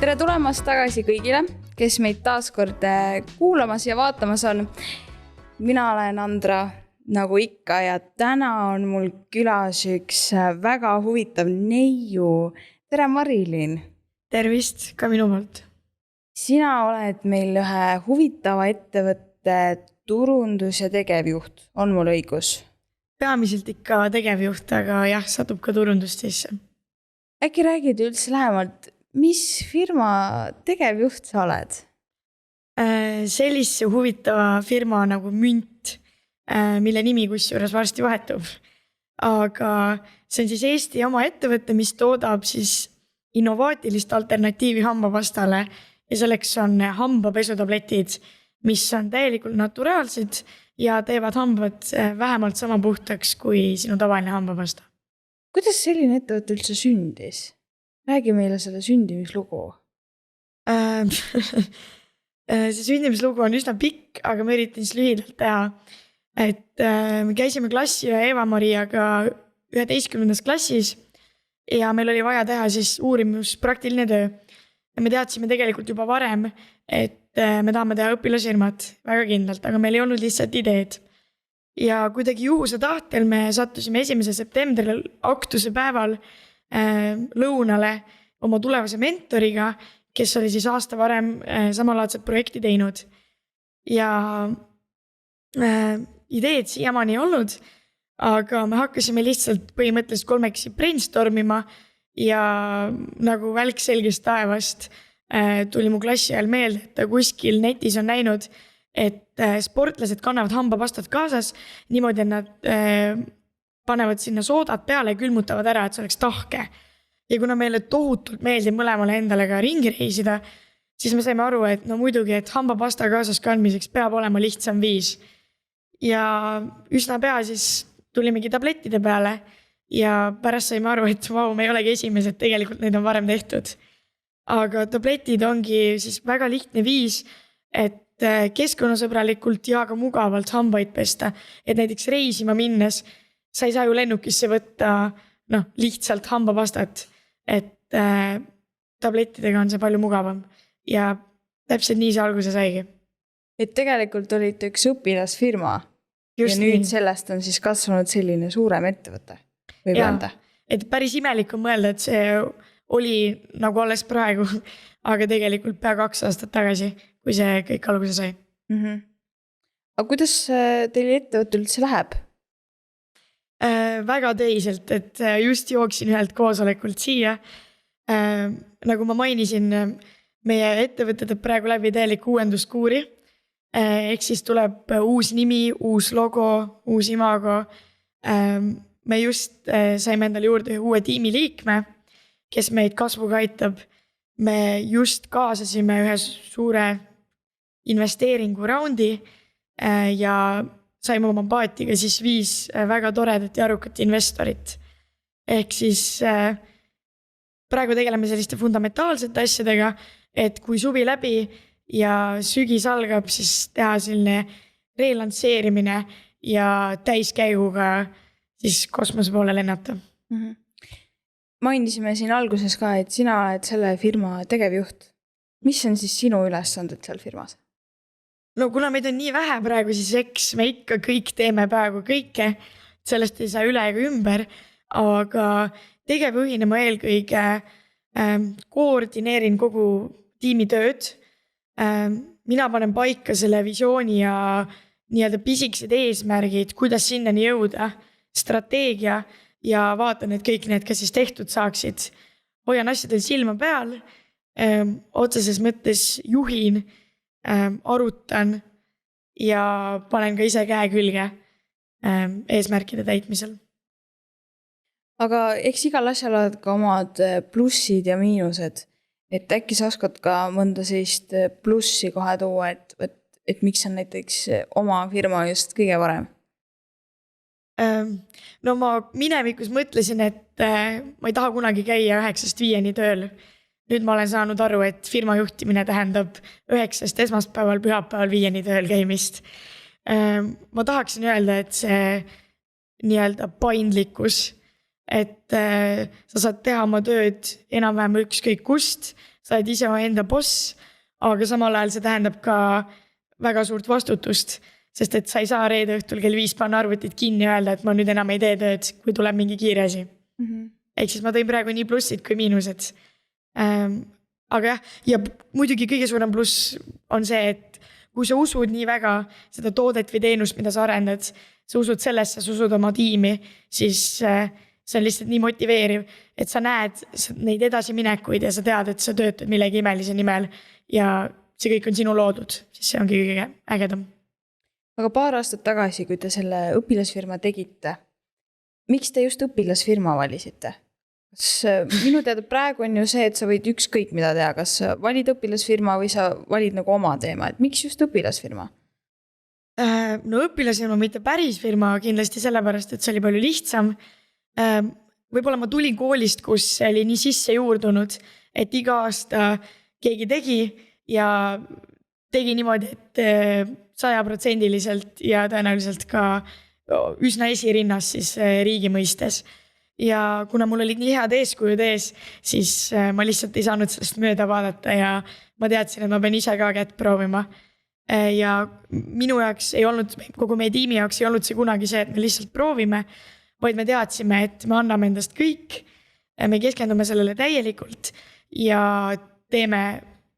Tere tulemast tagasi kõigile, kes meid taas kord kuulamas ja vaatamas on. Mina olen Andra, nagu ikka, ja täna on mul külas üks väga huvitav neiu. Tere Marilyn! Tervist ka minu poolt. Sina oled meil ühe huvitava ettevõtte turundus- ja tegevjuht. On mul õigus? Peamiselt ikka tegevjuht, aga jah, satub ka turundust sisse. Äkki räägid üldse lähemalt, mis firma tegevjuht sa oled? Sellise huvitava firma nagu Münt, mille nimi kusjuures varsti vahetub. Aga see on siis Eesti oma ettevõte, mis toodab siis innovaatilist alternatiivi hambapastale ja selleks on hambapesutobletid, mis on täielikult naturaalsed ja teevad hambad vähemalt sama puhtaks kui sinu tavaline hambapasta. Kuidas selline ettevõte üldse sündis? Räägi meile selle sündimislugu. See sündimislugu on üsna pikk, aga ma üritan siis lühidalt teha. Et me käisime klassi ja Eva-Mariaga 11. klassis ja meil oli vaja teha siis uurimus praktiline töö. Ja me teadsime tegelikult juba varem, et me tahame teha õpilasfirmat väga kindlalt, aga meil ei olnud lihtsalt ideed. Ja kuidagi juhuse tahtel me sattusime 1. septembril aktuse päeval lõunale oma tulevase mentoriga, kes oli siis aasta varem samalaadset projekti teinud. Ja ideed siiamaani ei olnud, aga me hakkasime lihtsalt põhimõtteliselt kolmekesi brainstormima ja nagu välk selgest taevast tuli mu klassi ajal meelde, et ta kuskil netis on näinud, et sportlased kannavad hambapastat kaasas niimoodi, et nad panevad sinna soodad peale ja külmutavad ära, et see oleks tahke. Ja kuna meile tohutult meeldib mõlemale endale ka ringi reisida, siis me saime aru, et no muidugi, et hambapasta kaasas kandmiseks peab olema lihtsam viis. Ja üsna pea siis tulimegi tablettide peale ja pärast saime aru, et me ei olegi esimesed, tegelikult neid on varem tehtud. Aga tabletid ongi siis väga lihtne viis, et keskkonnasõbralikult ja ka mugavalt hambaid pesta. Et näiteks reisima minnes sa ei saa ju lennukisse võtta lihtsalt hambapastat, et tablettidega on see palju mugavam. Ja täpselt nii see alguse saigi. Et tegelikult olite üks õpilasfirma. Just ja nüüd nii. Sellest on siis kasvanud selline suurem ettevõte. Võib öelda. Et päris imelik on mõelda, et see oli nagu alles praegu, aga tegelikult pea 2 aastat tagasi, kui see kõik alguse sai. Aga kuidas teil ettevõte üldse läheb? Väga teiselt, et just jooksin ühelt koosolekult siia. Nagu ma mainisin, meie ettevõte teeb praegu läbi täielik uuenduskuuri. Ehk siis tuleb uus nimi, uus logo, uus imago. Me just saime endale juurde uue tiimi liikme, kes meid kasvuga aitab. Me just kaasasime ühe suure investeeringu raundi ja saime oma paatiga siis 5 väga toredat ja arukat investorit. Ehk siis praegu tegeleme selliste fundamentaalsete asjadega, et kui suvi läbi ja sügis algab, siis teha selline relansseerimine ja täiskäiguga siis kosmose poole lennata. Mainisime siin alguses ka, et sina oled selle firma tegevjuht. Mis on siis sinu ülesanded seal firmas? No kuna meid on nii vähe praegu, siis eks me ikka kõik teeme praegu kõike. Sellest ei saa üle ega ümber, aga tegevjuhina ma eelkõige koordineerin kogu tiimi tööd. Mina panen paika selle visiooni ja nii-öelda pisikesed eesmärgid, kuidas sinnani jõuda, strateegia ja vaatan, et kõik need, kes siis tehtud saaksid. Hoian asjadel silma peal, otseses mõttes juhin, arutan ja panen ka ise käe külge eesmärkide täitmisel. Aga eks igal asjal oled ka omad plussid ja miinused. Et äkki sa oskad ka mõnda sellist plussi kohe tuua, et miks on näiteks oma firma just kõige varem? No ma minevikus mõtlesin, et ma ei taha kunagi käia 9-5 tööl. Nüüd ma olen saanud aru, et firma juhtimine tähendab 9 esmaspäeval, pühapäeval 5 tööl käimist. Ma tahaksin öelda, et see nii-öelda paindlikkus, et sa saad teha oma tööd enam-vähem ükskõik kust, sa oled ise enda boss, aga samal ajal see tähendab ka väga suurt vastutust, sest et sa ei saa reede õhtul kell 5 panna arvutit kinni ja öelda, et ma nüüd enam ei tee tööd, kui tuleb mingi kiire asi. Ehk siis ma tõin praegu nii plussid kui miinused. Aga jah, ja muidugi kõige suurem pluss on see, et kui sa usud nii väga seda toodet või teenust, mida sa arendad, sa usud sellesse, sa usud oma tiimi, siis see on lihtsalt nii motiveeriv, et sa näed neid edasiminekuid ja sa tead, et sa töötad millegi imelise nimel ja see kõik on sinu loodud, siis see ongi kõige ägedam. Aga paar aastat tagasi, kui te selle õpilasfirma tegite, miks te just õpilasfirma valisite? Minu teada praegu on ju see, et sa võid ükskõik mida teha, kas valid õpilasfirma või sa valid nagu oma teema, et miks just õpilasfirma? No õpilasfirma, mitte päris firma, kindlasti sellepärast, et see oli palju lihtsam. Võib-olla ma tulin koolist, kus oli nii sisse juurdunud, et iga aasta keegi tegi ja tegi niimoodi, et 100% ja tõenäoliselt ka üsna esirinnas siis riigi mõistes. Ja kuna mul olid nii head eeskujud ees, siis ma lihtsalt ei saanud sellest mööda vaadata ja ma teadsin, et ma pean ise ka kätt proovima. Ja minu jaoks ei olnud, kogu meie tiimi jaoks ei olnud see kunagi see, et me lihtsalt proovime, vaid me teadsime, et me anname endast kõik, me keskendume sellele täielikult ja teeme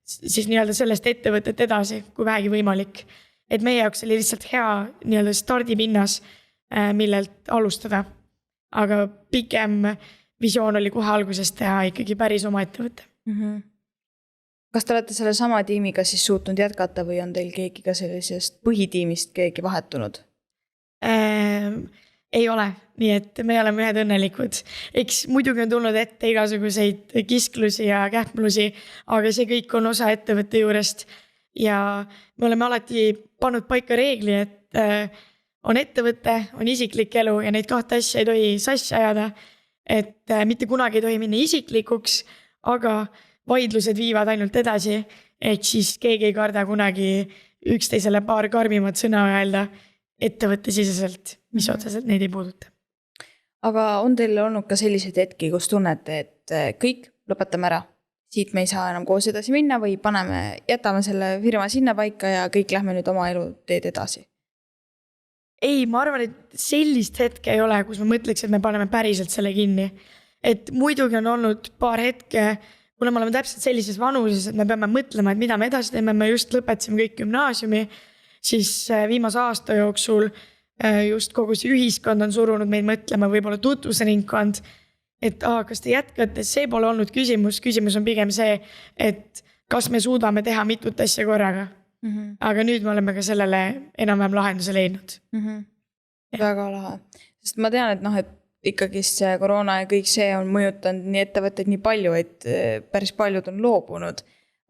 siis nii-öelda sellest ettevõtet edasi, kui vähegi võimalik. Et meie jaoks oli lihtsalt hea nii-öelda stardipinnas, millelt alustada. Aga pikem visioon oli kohe algusest teha ikkagi päris oma ettevõtte. Kas te olete selle sama tiimiga siis suutnud jätkata või on teil keegi ka sellisest põhitiimist keegi vahetunud? Ei ole, nii et me oleme ühed õnnelikud. Eks muidugi on tulnud ette igasuguseid kisklusi ja kähmlusi, aga see kõik on osa ettevõtte juurest. Ja me oleme alati pannud paika reegli, et on ettevõte, on isiklik elu ja neid kahte asja ei tohi sassi ajada. Et mitte kunagi ei tohi minna isiklikuks, aga vaidlused viivad ainult edasi. Ehk siis keegi ei karda kunagi üksteisele paar karmimat sõna öelda ettevõtte siseselt, mis otseselt neid ei puuduta. Aga on teil olnud ka selliseid hetki, kus tunnete, et kõik lõpetame ära? Siit me ei saa enam koos edasi minna või jätame selle firma sinna paika ja kõik lähme nüüd oma elu teed edasi? Ei, ma arvan, et sellist hetke ei ole, kus me mõtleks, et me paneme päriselt selle kinni. Et muidugi on olnud paar hetke, kuna me oleme täpselt sellises vanuses, et me peame mõtlema, et mida me edasi teeme, me just lõpetasime kõik gümnaasiumi, siis viimase aasta jooksul just kogu see ühiskond on surunud meid mõtlema, võib-olla tutvusringkond, et kas te jätkate, see pole olnud küsimus on pigem see, et kas me suudame teha mitut asja korraga. Aga nüüd me oleme ka sellele enam-vähem lahenduse leidnud. Väga lahe. Sest ma tean, et ikkagi see koroona ja kõik see on mõjutanud nii ettevõtteid nii palju, et päris paljud on loobunud.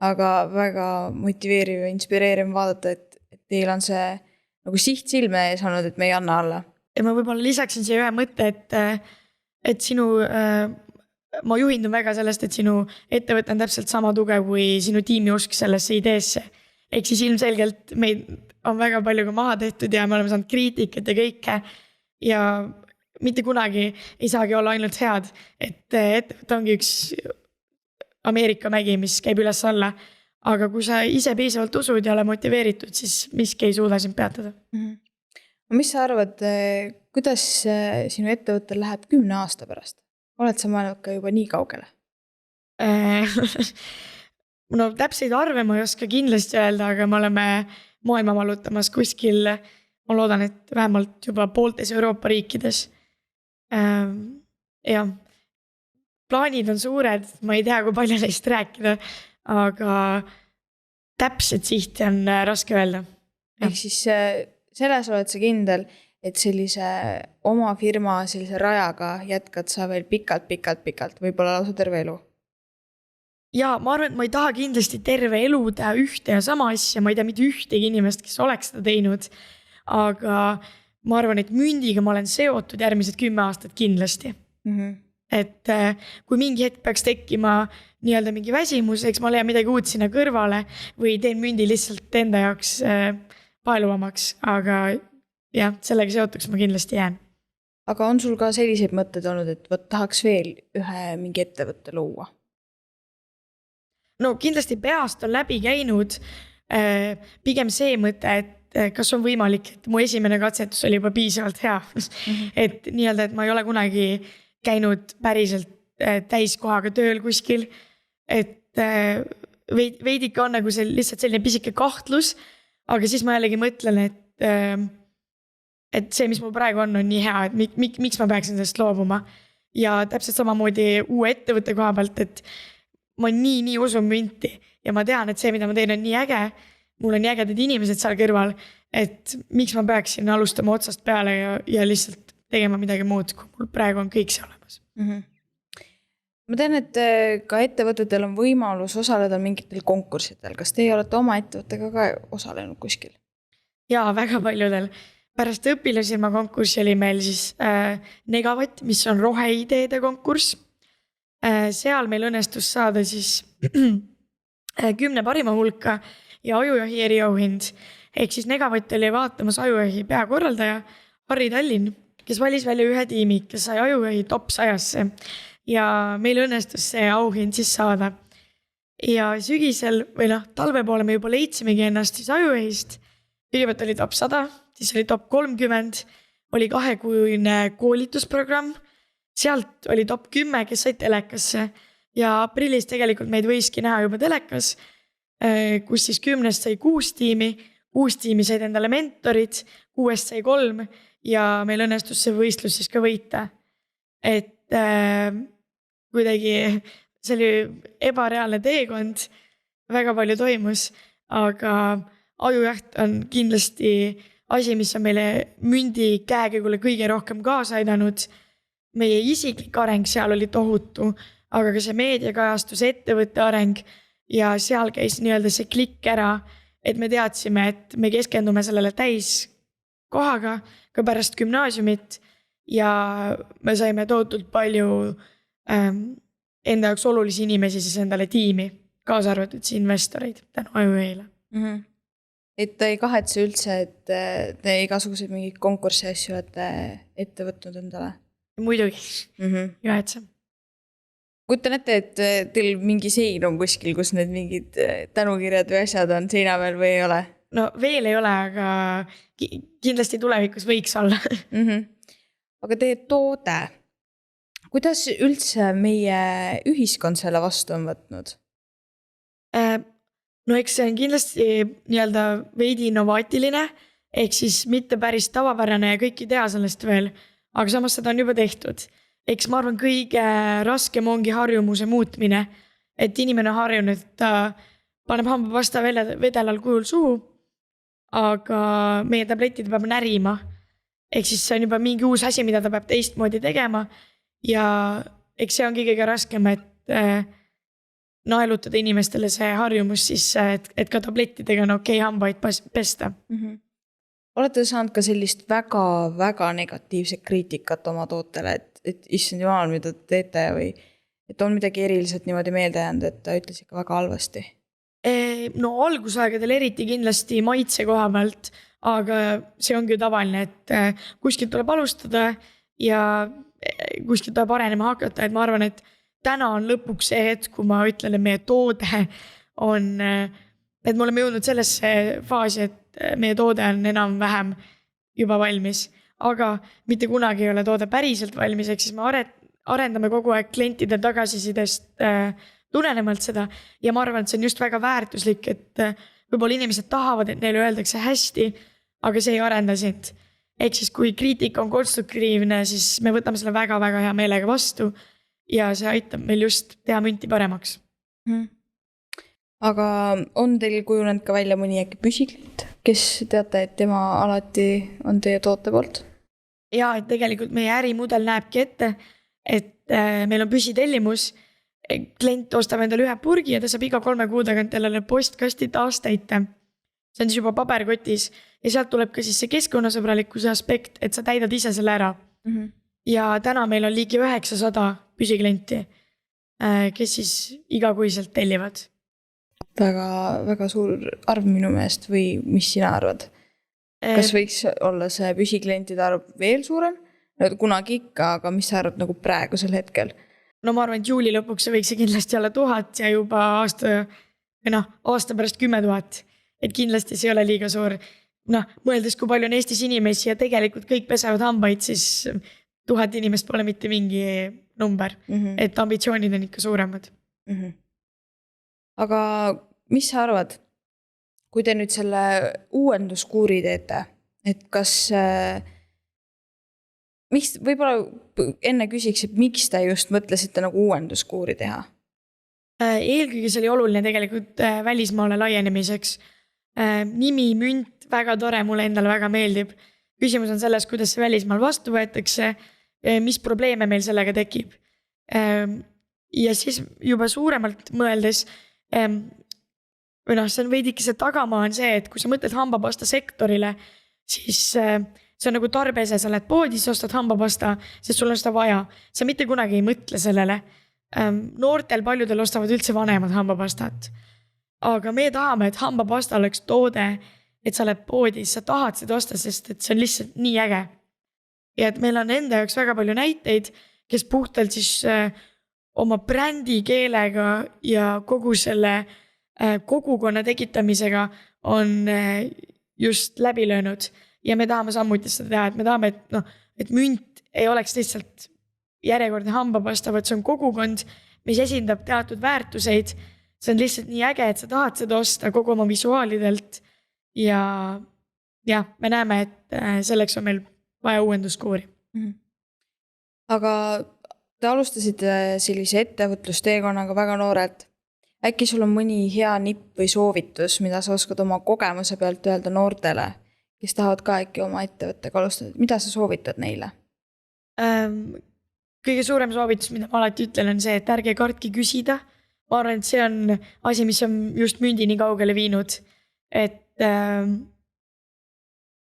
Aga väga motiveeriv ja inspireeriv vaadata, et teil on see nagu siht silme ees olnud, et me ei anna alla. Ja ma võib-olla lisaksin siia ühe mõtte, et ma juhindun väga sellest, et sinu ettevõte on täpselt sama tugev kui sinu tiimi usk sellesse ideesse. Ehk siis ilmselgelt meid on väga palju ka maha tehtud ja me oleme saanud kriitikat ja kõike ja mitte kunagi ei saagi olla ainult head, et ettevõte ongi üks Ameerika mägi, mis käib üles alla, aga kui sa ise piisavalt usud ja ole motiveeritud, siis miski ei suuda sind peatada. Mis sa arvad, kuidas sinu ettevõttel läheb 10 aasta pärast? Oled sa mõelnud ka juba nii kaugele? No täpseid arve ma ei oska kindlasti öelda, aga me oleme maailma valutamas kuskil, ma loodan, et vähemalt juba pooltes Euroopa riikides. Ja plaanid on suured, ma ei tea, kui palju neist rääkida, aga täpselt sihti on raske öelda. Ehk siis selles oled sa kindel, et sellise oma firma sellise rajaga jätkad sa veel pikalt, võib-olla lausa terve elu? Ja ma arvan, et ma ei taha kindlasti terve elu teha ühte ja sama asja, ma ei tea mitte ühtegi inimest, kes oleks seda teinud, aga ma arvan, et mündiga ma olen seotud järgmised 10 aastat kindlasti. Et kui mingi hetk peaks tekkima nii-öelda mingi väsimus, eks ma leian midagi uut sinna kõrvale või teen mündi lihtsalt enda jaoks paeluvamaks, aga jah, sellega seotuks ma kindlasti jään. Aga on sul ka selliseid mõtted olnud, et tahaks veel ühe mingi ettevõtte luua? no kindlasti peast on läbi käinud pigem see mõte, et kas on võimalik, et mu esimene katsetus oli juba piisavalt hea. Et nii-öelda, et ma ei ole kunagi käinud päriselt täiskohaga tööl kuskil. Et veidike on nagu lihtsalt selline pisike kahtlus, aga siis ma jällegi mõtlen, et see, mis mul praegu on nii hea, et miks ma peaksin sellest loobuma. Ja täpselt samamoodi uue ettevõtte koha pealt, et ma nii usun münti ja ma tean, et see, mida ma teen, on nii äge. Mul on nii ägedad inimesed seal kõrval, et miks ma peaksin alustama otsast peale ja lihtsalt tegema midagi muud, kui mul praegu on kõik see olemas. Ma tean, et ka ettevõtetel on võimalus osaleda mingitel konkursidel. Kas teie olete oma ettevõttega ka osalenud kuskil? Jaa, väga paljudel. Pärast õpilasirma konkurssi oli meil siis Negavatt, mis on roheideede konkurss. Seal meil õnnestus saada siis 10 parima hulka ja ajujahi eriauhind. Ehk siis Negavatt oli vaatamas ajujahi peakorraldaja Harri Tallinn, kes valis välja ühe tiimi, kes sai ajujahi top 100-sse. Ja meil õnnestus see auhind siis saada. Ja sügisel või talve poole me juba leidsimegi ennast siis ajujahist. Kõigepealt oli top 100, siis oli top 30, oli 2-kuine koolitusprogramm. Sealt oli top 10, kes said telekasse ja aprillis tegelikult meid võiski näha juba telekas, kus siis 10 sai 6 tiimi, 6 tiimi said endale mentorid, 6 sai 3 ja meil õnnestus see võistlus siis ka võita. Et kuidagi see oli ebareaalne teekond, väga palju toimus, aga ajujaht on kindlasti asi, mis on meile mündi käekäigule kõige rohkem kaasa aidanud. Meie isiklik areng seal oli tohutu, aga ka see meediakajastus, ettevõtte areng ja seal käis nii-öelda see klikk ära, et me teadsime, et me keskendume sellele täis kohaga ka pärast gümnaasiumit ja me saime tohutult palju enda jaoks olulisi inimesi siis endale tiimi, kaasa arvatud siis investoreid tänu ajujahile. Et ta ei kahetse üldse, et te igasuguseid mingid konkurssi asju olete ette võtnud endale? Muidugi, johetse. Kujutan ette, et teil mingi sein on kuskil, kus need mingid tänukirjad või asjad on seina peal või ei ole? No veel ei ole, aga kindlasti tulevikus võiks olla. Aga teie toode, kuidas üldse meie ühiskond selle vastu on võtnud? No eks see on kindlasti nii-öelda veidi innovaatiline, ehk siis mitte päris tavapärane ja kõik ei tea sellest veel, aga samas seda on juba tehtud. Eks ma arvan, kõige raskem ongi harjumuse muutmine, et inimene harjun, et ta paneb hambapasta vedelal kujul suhu, aga meie tabletid peab närima. Ehk siis see on juba mingi uus asi, mida ta peab teistmoodi tegema ja eks see ongi kõige raskem, et naelutada inimestele see harjumus siis, et ka tablettidega on okei hambaid pesta. Olete saanud ka sellist väga negatiivset kriitikat oma tootele, et issand jumal, mida te teete või et on midagi eriliselt niimoodi meelde jäänud, et ta ütles ikka väga halvasti? No algusaegadel eriti kindlasti maitse koha pealt, aga see ongi ju tavaline, et kuskilt tuleb alustada ja kuskilt tuleb arenema hakata, et ma arvan, et täna on lõpuks see hetk, kui ma ütlen, et meie toode on, et me oleme jõudnud sellesse faasi, et meie toode on enam-vähem juba valmis, aga mitte kunagi ei ole toode päriselt valmis, ehk siis me arendame kogu aeg klientide tagasisidest tulenevalt seda ja ma arvan, et see on just väga väärtuslik, et võib-olla inimesed tahavad, et neile öeldakse hästi, aga see ei arenda sind. Ehk siis kui kriitika on konstruktiivne, siis me võtame selle väga-väga hea meelega vastu ja see aitab meil just teha münti paremaks. Aga on teil kujunenud ka välja mõni äkki püsiklient, kes teate, et tema alati on teie toote poolt? Ja, et tegelikult meie ärimudel näebki ette, et meil on püsitellimus, klient ostab endale ühe purgi ja ta saab iga 3 kuu tagant jälle postkasti taastäite. See on siis juba paberkotis ja sealt tuleb ka siis see keskkonnasõbralikkuse aspekt, et sa täidad ise selle ära. Ja täna meil on ligi 900 püsiklienti, kes siis igakuiselt tellivad. Väga suur arv minu meelest või mis sina arvad? Kas võiks olla see püsiklientide arv veel suurem? Kunagi ikka, aga mis sa arvad nagu praegusel hetkel? no ma arvan, et juuli lõpuks see võiks see kindlasti olla 1000 ja juba aasta pärast 10 000. Et kindlasti see ei ole liiga suur. Mõeldes, kui palju on Eestis inimesi ja tegelikult kõik pesevad hambaid, siis 1000 inimest pole mitte mingi number. Et ambitsioonid on ikka suuremad. Aga mis sa arvad, kui te nüüd selle uuenduskuuri teete, et kas, miks, võib-olla enne küsiks, et miks te just mõtlesite nagu uuenduskuuri teha? Eelkõige see oli oluline tegelikult välismaale laienemiseks. Nimi, münt, väga tore, mulle endale väga meeldib. Küsimus on selles, kuidas see välismaal vastu võetakse, mis probleeme meil sellega tekib. Ja siis juba suuremalt mõeldes, see on veidike see tagamaa on see, et kui sa mõtled hambapasta sektorile, siis see on nagu tarbese, sa lähed poodis, ostad hambapasta, sest sul on seda vaja. Sa mitte kunagi ei mõtle sellele. Noortel paljudel ostavad üldse vanemad hambapastat. Aga me tahame, et hambapasta oleks toode, et sa lähed poodis, sa tahad seda osta, sest et see on lihtsalt nii äge. Ja et meil on enda jaoks väga palju näiteid, kes puhtalt siis oma brändi keelega ja kogu selle kogukonna tekitamisega on just läbi löönud. Ja me tahame samuti seda teha, et me tahame, et münt ei oleks lihtsalt järjekordne hambapasta, vaid see on kogukond, mis esindab teatud väärtuseid. See on lihtsalt nii äge, et sa tahad seda osta kogu oma visuaalidelt ja me näeme, et selleks on meil vaja uuenduskuuri. Aga te alustasite sellise ettevõtlusteekonnaga väga noorelt. Äkki sul on mõni hea nipp või soovitus, mida sa oskad oma kogemuse pealt öelda noortele, kes tahavad ka äkki oma ettevõttega alustada? Mida sa soovitad neile? Kõige suurem soovitus, mida ma alati ütlen, on see, et ärge kartki küsida. Ma arvan, et see on asi, mis on just mündi nii kaugele viinud. Et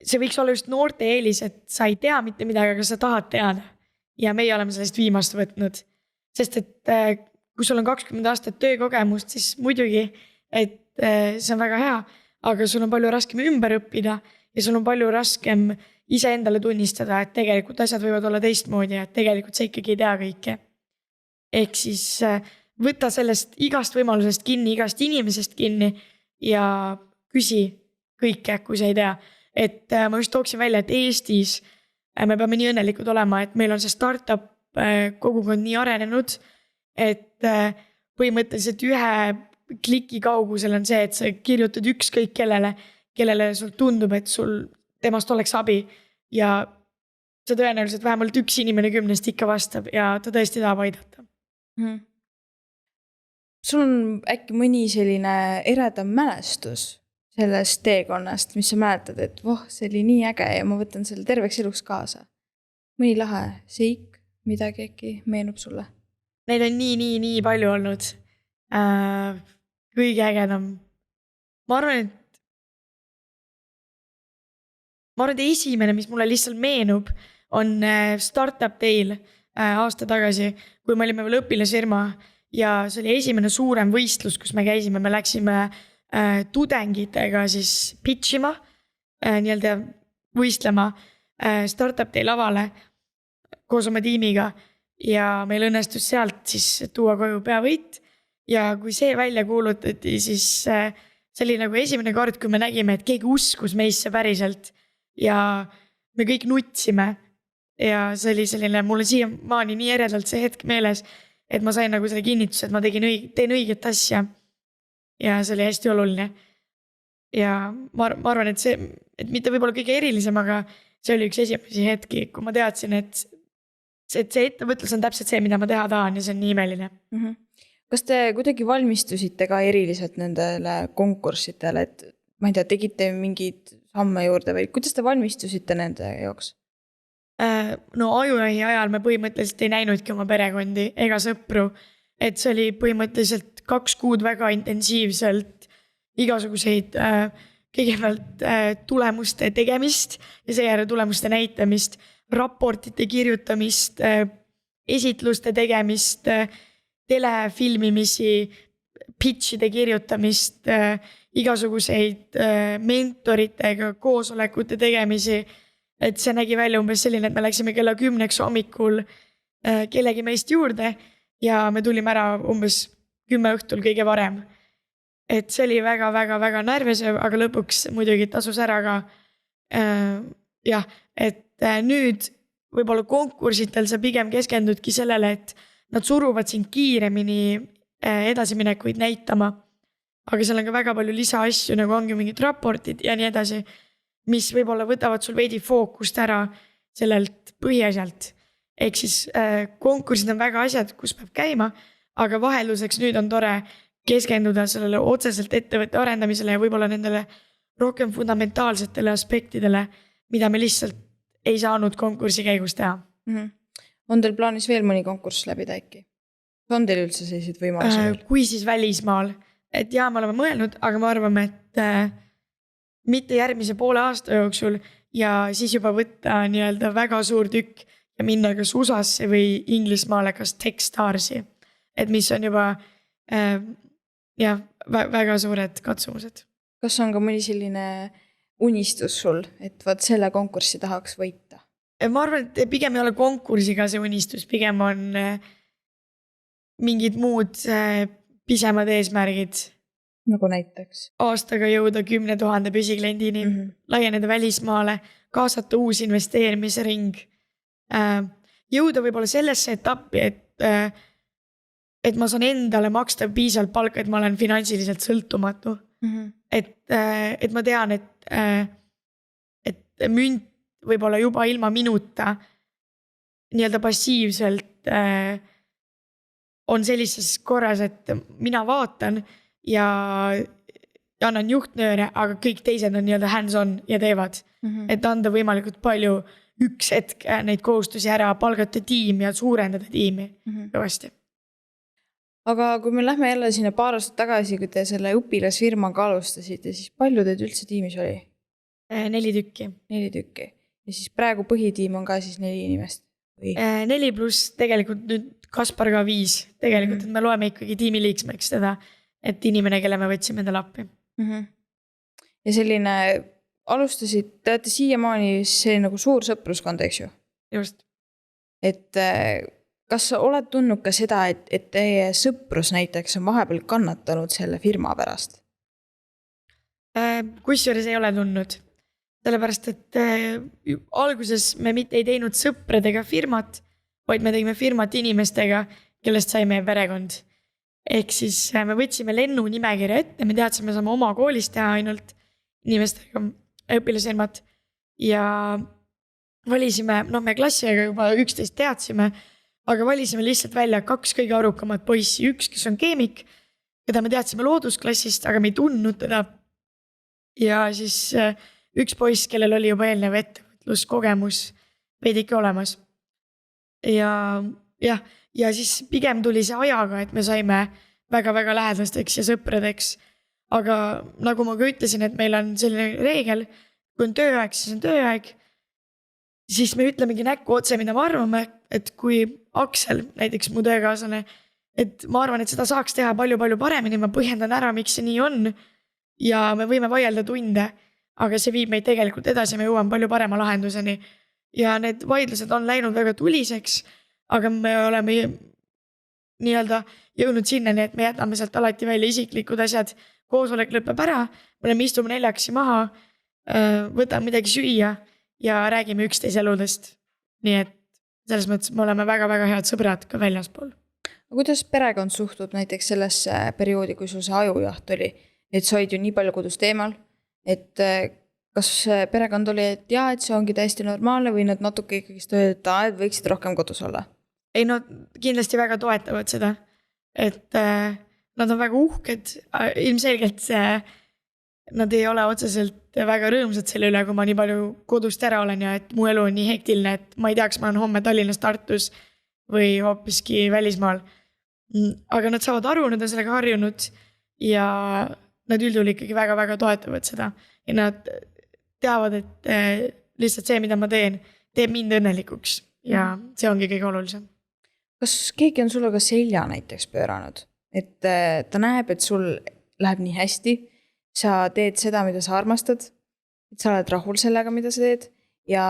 see võiks olla just noorte eelis, et sa ei tea mitte midagi, aga sa tahad teada. Ja meie oleme sellest viimast võtnud. Sest et kui sul on 20 aastat töökogemust, siis muidugi, et see on väga hea, aga sul on palju raskem ümber õppida ja sul on palju raskem ise endale tunnistada, et tegelikult asjad võivad olla teistmoodi ja tegelikult sa ikkagi ei tea kõike. Ehk siis võta sellest igast võimalusest kinni, igast inimesest kinni ja küsi kõike, kui sa ei tea. Et ma just tooksin välja, et Eestis me peame nii õnnelikud olema, et meil on see startup kogukond nii arenenud, et põhimõtteliselt ühe kliki kaugusel on see, et sa kirjutad ükskõik kellele sul tundub, et sul temast oleks abi ja see tõenäoliselt vähemalt üks inimene 10 ikka vastab ja ta tõesti tahab aidata. Sul on äkki mõni selline eredam mälestus sellest teekonnast, mis sa mäletad, et see oli nii äge ja ma võtan selle terveks eluks kaasa. Mõni lahe seik, midagi äkki meenub sulle? Neid on nii palju olnud. Kõige ägedam. Ma arvan, et esimene, mis mulle lihtsalt meenub, on Startup Dail aasta tagasi, kui me olime veel õpilasfirma ja see oli esimene suurem võistlus, kus me käisime, me läksime tudengitega siis pitchima, nii-öelda võistlema Startup Dail lavale koos oma tiimiga ja meil õnnestus sealt siis tuua koju peavõit ja kui see välja kuulutati, siis see oli nagu esimene kord, kui me nägime, et keegi uskus meisse päriselt ja me kõik nutsime ja see oli selline, mulle siiamaani nii eredalt see hetk meeles, et ma sain nagu selle kinnituse, et ma teen õiget asja ja see oli hästi oluline ja ma arvan, et mitte võib-olla kõige erilisem, aga see oli üks esimesi hetki, kui ma teadsin, et see ettevõtlus on täpselt see, mida ma teha tahan ja see on nii imeline. Kas te kuidagi valmistusite ka eriliselt nendele konkurssidele, et ma ei tea, tegite mingid samme juurde või kuidas te valmistusite nende jaoks? No ajujahi ajal me põhimõtteliselt ei näinudki oma perekondi ega sõpru, et see oli põhimõtteliselt 2 kuud väga intensiivselt igasuguseid kõigepealt tulemuste tegemist ja seejärel tulemuste näitamist, raportite kirjutamist, esitluste tegemist, telefilmimisi, pitchide kirjutamist, igasuguseid mentoritega koosolekute tegemisi, et see nägi välja umbes selline, et me läksime kella 10 hommikul kellegi meist juurde ja me tulime ära umbes 10 õhtul kõige varem. Et see oli väga närvesev, aga lõpuks muidugi tasus ära ka. Jah, et nüüd võib-olla konkursitel sa pigem keskendudki sellele, et nad suruvad sind kiiremini edasiminekuid näitama. Aga seal on ka väga palju lisaasju, nagu ongi mingid raportid ja nii edasi, mis võib-olla võtavad sul veidi fookust ära sellelt põhiasjalt. Ehk siis konkursid on väga asjad, kus peab käima, aga vahelduseks nüüd on tore keskenduda sellele otseselt ettevõtte arendamisele ja võib-olla nendele rohkem fundamentaalsetele aspektidele, mida me lihtsalt ei saanud konkursi käigus teha. On teil plaanis veel mõni konkurss läbida äkki? On teil üldse selliseid võimalusi? Kui siis välismaal. Et jaa, me oleme mõelnud, aga me arvame, et mitte järgmise poole aasta jooksul ja siis juba võtta nii-öelda väga suur tükk ja minna kas USA-sse või Inglismaale kas Techstarsi. Et mis on juba väga suured katsumused. Kas on ka mõni selline unistus sul, et vaat selle konkurssi tahaks võita? Ma arvan, et pigem ei ole konkursiga see unistus, pigem on mingid muud pisemad eesmärgid. Nagu näiteks? Aastaga jõuda 10 000 püsiklendini, laieneda välismaale, kaasata uus investeerimise ring. Jõuda võib-olla sellesse etappi, et ma saan endale maksta piisavalt palka, et ma olen finantsiliselt sõltumatu. Et ma tean, et münt võib-olla juba ilma minuta nii-öelda passiivselt on sellises korras, et mina vaatan ja annan juhtnööre, aga kõik teised on nii-öelda hands-on ja teevad. Et anda võimalikult palju üks hetk neid kohustusi ära, palgata tiimi ja suurendada tiimi kõvasti. Aga kui me lähme jälle sinna paar aastat tagasi, kui te selle õpilasfirmaga alustasite, siis palju teid üldse tiimis oli? 4 tükki. 4 tükki. Ja siis praegu põhitiim on ka siis 4 inimest? 4 pluss tegelikult nüüd Kaspar ka 5. Tegelikult, et me loeme ikkagi tiimiliiksmeks teda, et inimene, kelle me võtsime endale appi. Ja selline alustasid, te olete siiamaani see nagu suur sõpruskond, eks ju? Just. Et kas sa oled tundnud ka seda, et teie sõprus näiteks on vahepeal kannatanud selle firma pärast? Kusjuures ei ole tundnud. Sellepärast, et alguses me mitte ei teinud sõpradega firmat, vaid me tegime firmat inimestega, kellest sai meie perekond. Ehk siis me võtsime lennu nimekirja ette, me teadsime saame oma koolis teha ainult inimestega õpilasfirmat ja valisime, me klassiga juba 11 teadsime, aga valisime lihtsalt välja 2 kõige arukamat poissi, üks, kes on keemik, keda me teadsime loodusklassist, aga me ei tundnud teda. Ja siis üks poiss, kellel oli juba eelnev ettevõtluskogemus veidike olemas. Ja siis pigem tuli see ajaga, et me saime väga lähedasteks ja sõpradeks. Aga nagu ma ka ütlesin, et meil on selline reegel, kui on tööaeg, siis on tööaeg, siis me ütlemegi näkku otse, mida me arvame, et kui Aksel, näiteks mu töökaaslane, et ma arvan, et seda saaks teha palju paremini, ma põhjendan ära, miks see nii on ja me võime vaielda tunde, aga see viib meid tegelikult edasi, me jõuame palju parema lahenduseni ja need vaidlused on läinud väga tuliseks, aga me oleme nii-öelda jõudnud sinnani, et me jätame sealt alati välja isiklikud asjad, koosolek lõpeb ära, me istume 4 maha, võtame midagi süüa ja räägime üksteise eludest. Nii et selles mõttes me oleme väga head sõbrad ka väljaspool. Kuidas perekond suhtub näiteks sellesse perioodi, kui sul see ajujaht oli? Et sa olid ju nii palju kodus teemal, et kas perekond oli, et jaa, et see ongi täiesti normaalne või nad natuke ikkagi tööd, et võiksid rohkem kodus olla? Ei, no kindlasti väga toetavad seda, et nad on väga uhked, ilmselgelt nad ei ole otseselt väga rõõmsad selle üle, kui ma nii palju kodust ära olen ja et mu elu on nii hektiline, et ma ei tea, kas ma olen homme Tallinnas, Tartus või hoopiski välismaal. Aga nad saavad aru, nad on sellega harjunud ja nad üldjuhul ikkagi väga toetavad seda. Ja nad teavad, et lihtsalt see, mida ma teen, teeb mind õnnelikuks ja see ongi kõige olulisem. Kas keegi on sulle ka selja näiteks pööranud? Et ta näeb, et sul läheb nii hästi, sa teed seda, mida sa armastad, et sa oled rahul sellega, mida sa teed ja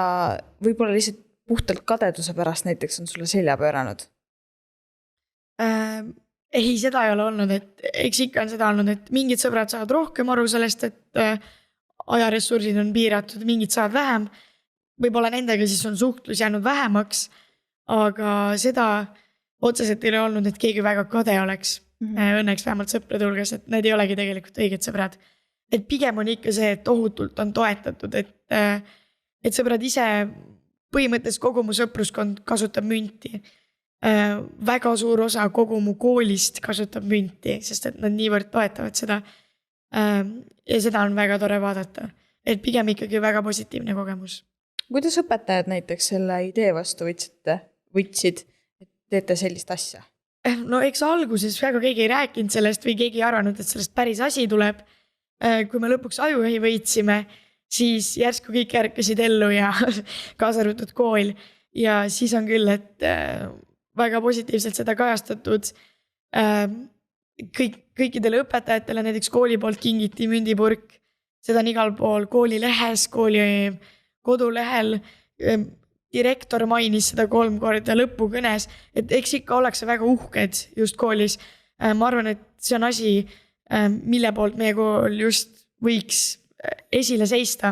võib-olla lihtsalt puhtalt kadeduse pärast näiteks on sulle selja pööranud? Ei, seda ei ole olnud, et eks ikka on seda olnud, et mingid sõbrad saavad rohkem aru sellest, et ajaressursid on piiratud, mingid saavad vähem. Võib-olla nendega siis on suhtlus jäänud vähemaks, aga seda otseselt ei ole olnud, et keegi väga kade oleks. Õnneks vähemalt sõprade hulgas, et need ei olegi tegelikult õiged sõbrad. Et pigem on ikka see, et tohutult on toetatud, et sõbrad ise põhimõtteliselt kogu mu sõpruskond kasutab münti. Väga suur osa kogu mu koolist kasutab münti, sest et nad niivõrd toetavad seda. Ja seda on väga tore vaadata. Et pigem ikkagi väga positiivne kogemus. Kuidas õpetajad näiteks selle idee vastu võtsid, et teete sellist asja? No eks alguses väga keegi ei rääkinud sellest või keegi ei arvanud, et sellest päris asi tuleb. Kui me lõpuks ajujahi võitsime, siis järsku kõik ärkasid ellu ja kaasa arvatud kool. Ja siis on küll, et väga positiivselt seda kajastatud. Kõikidele õpetajatele näiteks kooli poolt kingiti mündipurk. Seda on igal pool kooli lehes, kooli kodulehel. Direktor mainis seda 3 korda lõpukõnes, et eks ikka ollakse väga uhked just koolis. Ma arvan, et see on asi, mille poolt meie kool just võiks esile seista.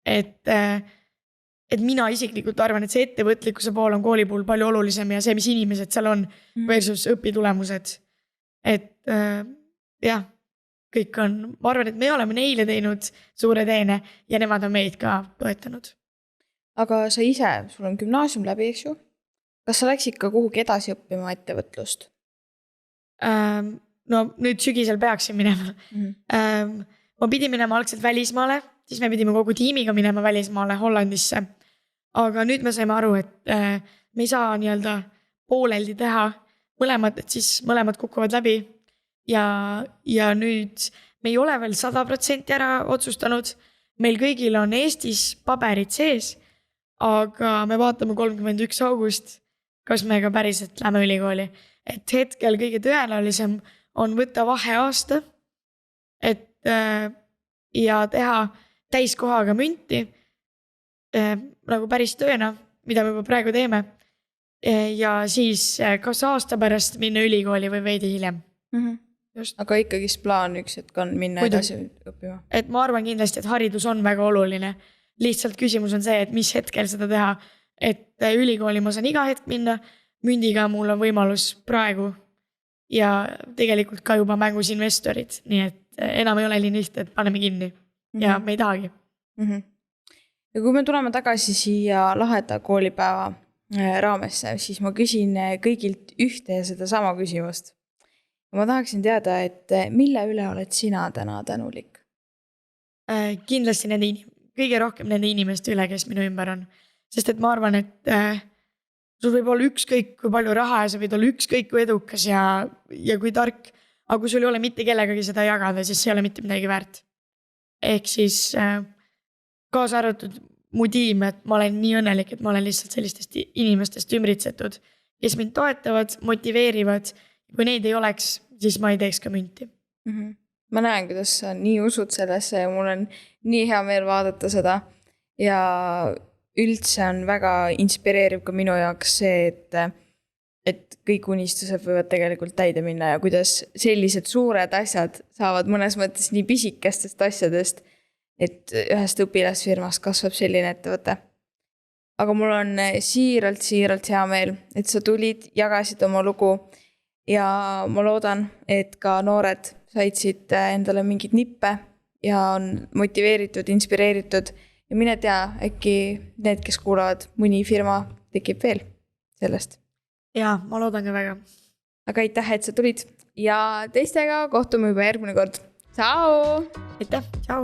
Et mina isiklikult arvan, et see ettevõtlikkuse pool on kooli puhul palju olulisem ja see, mis inimesed seal on versus õpitulemused. Et jah, kõik on, ma arvan, et me oleme neile teinud suure teene ja nemad on meid ka toetanud. Aga sa ise, sul on gümnaasium läbi, eks ju? Kas sa läksid ka kuhugi edasi õppima ettevõtlust? No nüüd sügisel peaksin minema. Ma pidin minema algselt välismaale, siis me pidime kogu tiimiga minema välismaale Hollandisse. Aga nüüd me saime aru, et me ei saa nii-öelda pooleldi teha mõlemad, et siis mõlemad kukuvad läbi. Ja nüüd me ei ole veel 100% ära otsustanud. Meil kõigil on Eestis paberid sees, aga me vaatame 31. august, kas me ka päriselt lähme ülikooli. Et hetkel kõige tõenäolisem on võtta vaheaasta, et ja teha täiskohaga münti nagu päris tööna, mida me juba praegu teeme. Ja siis kas aasta pärast minna ülikooli või veidi hiljem. Just. Aga ikkagi plaan üks hetk on minna edasi õppima. Et ma arvan kindlasti, et haridus on väga oluline. Lihtsalt küsimus on see, et mis hetkel seda teha. Et ülikooli ma saan iga hetk minna, mündiga mul on võimalus praegu ja tegelikult ka juba mängus investorid. Nii et enam ei ole nii lihtne, et paneme kinni ja me ei tahagi. Ja kui me tuleme tagasi siia laheda koolipäeva raamesse, siis ma küsin kõigilt ühte ja seda sama küsimust. Ma tahaksin teada, et mille üle oled sina täna tänulik? Kindlasti kõige rohkem nende inimeste üle, kes minu ümber on. Sest et ma arvan, et sul võib olla ükskõik kui palju raha ja sa võid olla ükskõik kui edukas ja kui tark. Aga kui sul ei ole mitte kellegagi seda jagada, siis see ei ole mitte midagi väärt. Ehk siis kaasa arvatud mu tiim, et ma olen nii õnnelik, et ma olen lihtsalt sellistest inimestest ümbritsetud, kes mind toetavad, motiveerivad. Kui neid ei oleks, siis ma ei teeks ka münti. Ma näen, kuidas sa nii usud sellesse ja mul on nii hea meel vaadata seda. Ja üldse on väga inspireeriv ka minu jaoks see, et kõik unistused võivad tegelikult täide minna ja kuidas sellised suured asjad saavad mõnes mõttes nii pisikestest asjadest, et ühest õpilasfirmast kasvab selline ettevõte. Aga mul on siiralt hea meel, et sa tulid, jagasid oma lugu ja ma loodan, et ka noored said siit endale mingid nippe ja on motiveeritud, inspireeritud ja mine tea, äkki need, kes kuulavad, mõni firma tekib veel sellest. Jaa, ma loodan ka väga. Aga aitäh, et sa tulid ja teistega kohtume juba järgmine kord. Ciao! Aitäh, ciao!